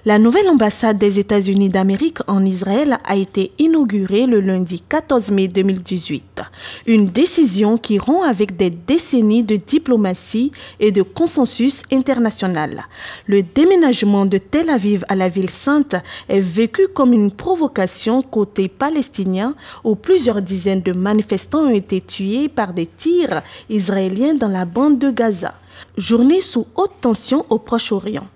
La nouvelle ambassade des États-Unis d'Amérique en Israël a été inaugurée le lundi 14 mai 2018. Une décision qui rompt avec des décennies de diplomatie et de consensus international. Le déménagement de Tel Aviv à la ville sainte est vécu comme une provocation côté palestinien où plusieurs dizaines de manifestants ont été tués par des tirs israéliens dans la bande de Gaza. Journée sous haute tension au Proche-Orient.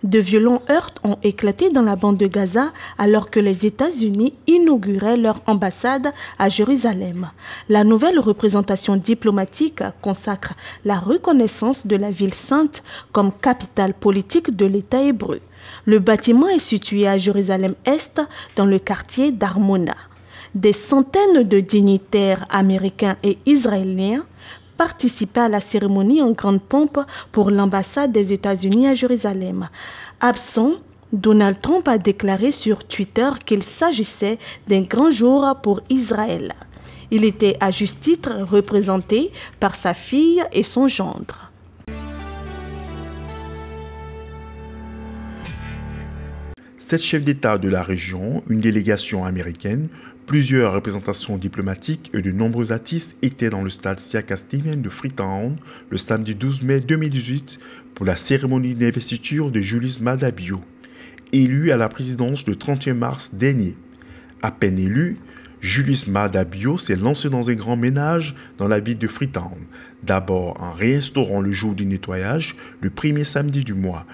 De violents heurts ont éclaté dans la bande de Gaza alors que les États-Unis inauguraient leur ambassade à Jérusalem. La nouvelle représentation diplomatique consacre la reconnaissance de la ville sainte comme capitale politique de l'État hébreu. Le bâtiment est situé à Jérusalem-Est dans le quartier d'Armona. Des centaines de dignitaires américains et israéliens participaient à la cérémonie en grande pompe pour l'ambassade des États-Unis à Jérusalem. Absent, Donald Trump a déclaré sur Twitter qu'il s'agissait d'un grand jour pour Israël. Il était à juste titre représenté par sa fille et son gendre. Sept chefs d'État de la région, une délégation américaine, plusieurs représentations diplomatiques et de nombreux artistes étaient dans le stade Siaka Stadium de Freetown le samedi 12 mai 2018 pour la cérémonie d'investiture de Julius Maada Bio, élu à la présidence le 31 mars dernier. À peine élu, Julius Maada Bio s'est lancé dans un grand ménage dans la ville de Freetown, d'abord en réinstaurant le jour du nettoyage le premier samedi du mois,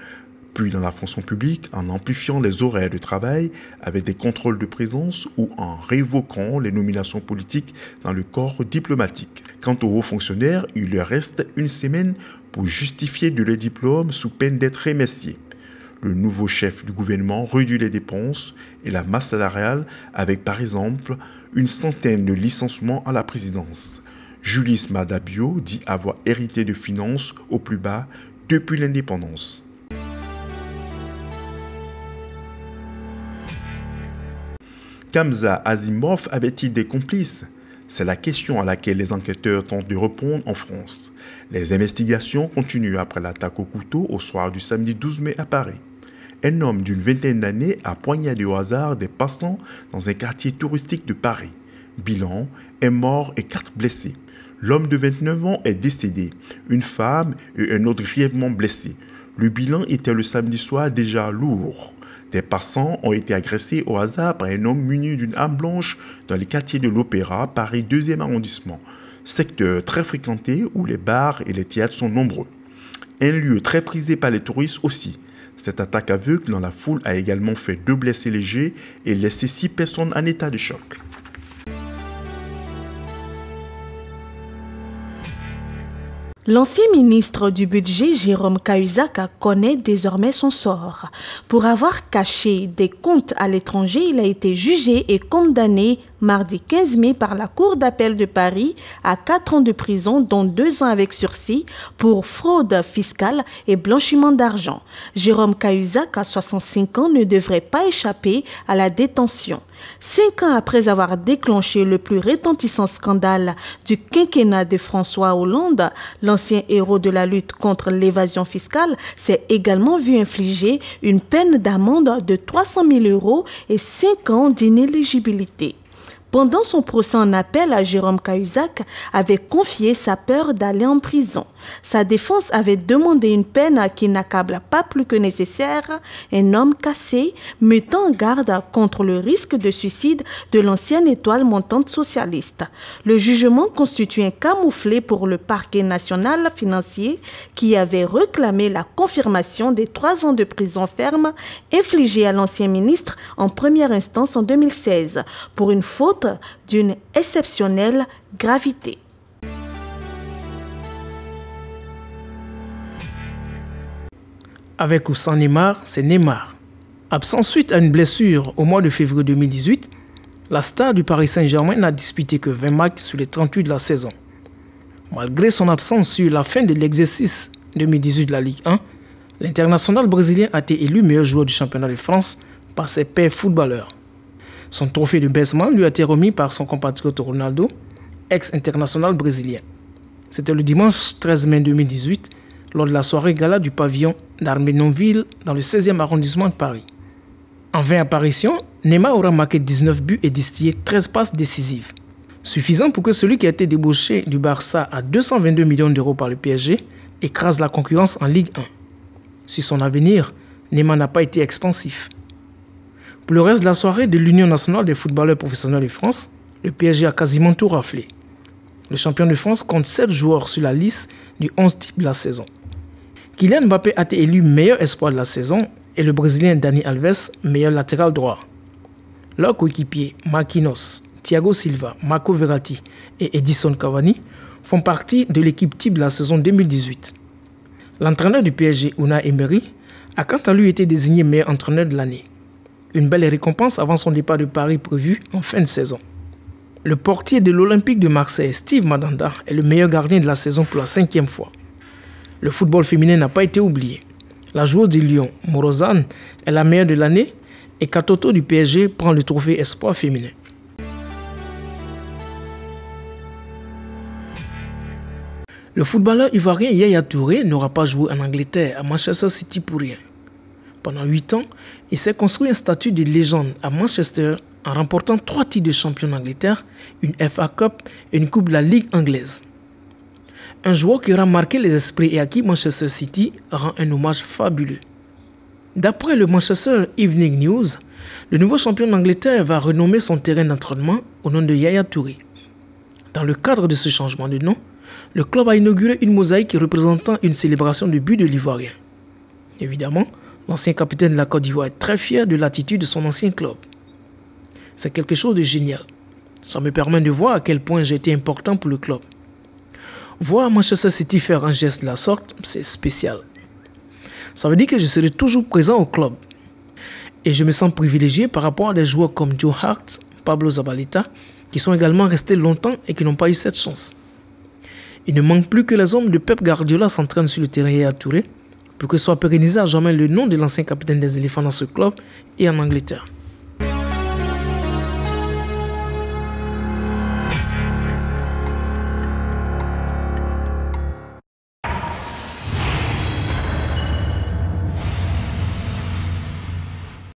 puis dans la fonction publique en amplifiant les horaires de travail avec des contrôles de présence ou en révoquant les nominations politiques dans le corps diplomatique. Quant aux hauts fonctionnaires, il leur reste une semaine pour justifier de leur diplôme sous peine d'être remerciés. Le nouveau chef du gouvernement réduit les dépenses et la masse salariale avec par exemple une centaine de licenciements à la présidence. Julius Maada Bio dit avoir hérité de finances au plus bas depuis l'indépendance. Kamsa Asimov avait-il des complices? C'est la question à laquelle les enquêteurs tentent de répondre en France. Les investigations continuent après l'attaque au couteau au soir du samedi 12 mai à Paris. Un homme d'une vingtaine d'années a poignardé au hasard des passants dans un quartier touristique de Paris. Bilan, un mort et 4 blessés. L'homme de 29 ans est décédé, une femme et un autre grièvement blessé. Le bilan était le samedi soir déjà lourd. Des passants ont été agressés au hasard par un homme muni d'une arme blanche dans les quartiers de l'Opéra, Paris 2e arrondissement, secteur très fréquenté où les bars et les théâtres sont nombreux. Un lieu très prisé par les touristes aussi. Cette attaque aveugle dans la foule a également fait 2 blessés légers et laissé 6 personnes en état de choc. L'ancien ministre du Budget, Jérôme Cahuzac, connaît désormais son sort. Pour avoir caché des comptes à l'étranger, il a été jugé et condamné mardi 15 mai par la Cour d'appel de Paris à 4 ans de prison, dont 2 ans avec sursis, pour fraude fiscale et blanchiment d'argent. Jérôme Cahuzac, à 65 ans, ne devrait pas échapper à la détention. 5 ans après avoir déclenché le plus retentissant scandale du quinquennat de François Hollande, l'ancien héros de la lutte contre l'évasion fiscale s'est également vu infliger une peine d'amende de 300 000 € et 5 ans d'inéligibilité. Pendant son procès en appel, Jérôme Cahuzac avait confié sa peur d'aller en prison. Sa défense avait demandé une peine qui n'accable pas plus que nécessaire un homme cassé, mettant en garde contre le risque de suicide de l'ancienne étoile montante socialiste. Le jugement constitue un camouflet pour le parquet national financier qui avait réclamé la confirmation des 3 ans de prison ferme infligés à l'ancien ministre en première instance en 2016 pour une faute d'une exceptionnelle gravité. Avec ou sans Neymar, c'est Neymar. Absent suite à une blessure au mois de février 2018, la star du Paris Saint-Germain n'a disputé que 20 matchs sur les 38 de la saison. Malgré son absence sur la fin de l'exercice 2018 de la Ligue 1, l'international brésilien a été élu meilleur joueur du championnat de France par ses pairs footballeurs. Son trophée de baissement lui a été remis par son compatriote Ronaldo, ex-international brésilien. C'était le dimanche 13 mai 2018, lors de la soirée gala du pavillon d'Armenonville dans le 16e arrondissement de Paris. En 20 apparitions, Neymar aura marqué 19 buts et distillé 13 passes décisives. Suffisant pour que celui qui a été débauché du Barça à 222 millions d'euros par le PSG écrase la concurrence en Ligue 1. Sur son avenir, Neymar n'a pas été expansif. Pour le reste de la soirée de l'Union nationale des footballeurs professionnels de France, le PSG a quasiment tout raflé. Le champion de France compte 7 joueurs sur la liste du 11 type de la saison. Kylian Mbappé a été élu meilleur espoir de la saison et le Brésilien Dani Alves meilleur latéral droit. Leurs coéquipiers Marquinhos, Thiago Silva, Marco Verratti et Edison Cavani font partie de l'équipe type de la saison 2018. L'entraîneur du PSG, Unai Emery, a quant à lui été désigné meilleur entraîneur de l'année. Une belle récompense avant son départ de Paris prévu en fin de saison. Le portier de l'Olympique de Marseille, Steve Mandanda, est le meilleur gardien de la saison pour la 5e fois. Le football féminin n'a pas été oublié. La joueuse de Lyon, Morozane, est la meilleure de l'année et Katoto du PSG prend le trophée espoir féminin. Le footballeur ivoirien Yaya Touré n'aura pas joué en Angleterre à Manchester City pour rien. Pendant 8 ans, il s'est construit un statut de légende à Manchester en remportant 3 titres de champion d'Angleterre, une FA Cup et une coupe de la Ligue anglaise. Un joueur qui aura marqué les esprits et à qui Manchester City rend un hommage fabuleux. D'après le Manchester Evening News, le nouveau champion d'Angleterre va renommer son terrain d'entraînement au nom de Yaya Touré. Dans le cadre de ce changement de nom, le club a inauguré une mosaïque représentant une célébration du but de l'Ivoirien. Évidemment, l'ancien capitaine de la Côte d'Ivoire est très fier de l'attitude de son ancien club. C'est quelque chose de génial. Ça me permet de voir à quel point j'ai été important pour le club. Voir Manchester City faire un geste de la sorte, c'est spécial. Ça veut dire que je serai toujours présent au club. Et je me sens privilégié par rapport à des joueurs comme Joe Hart, Pablo Zabaleta, qui sont également restés longtemps et qui n'ont pas eu cette chance. Il ne manque plus que les hommes de Pep Guardiola s'entraînent sur le terrain à Touré pour que soit pérennisé à jamais le nom de l'ancien capitaine des éléphants dans ce club et en Angleterre.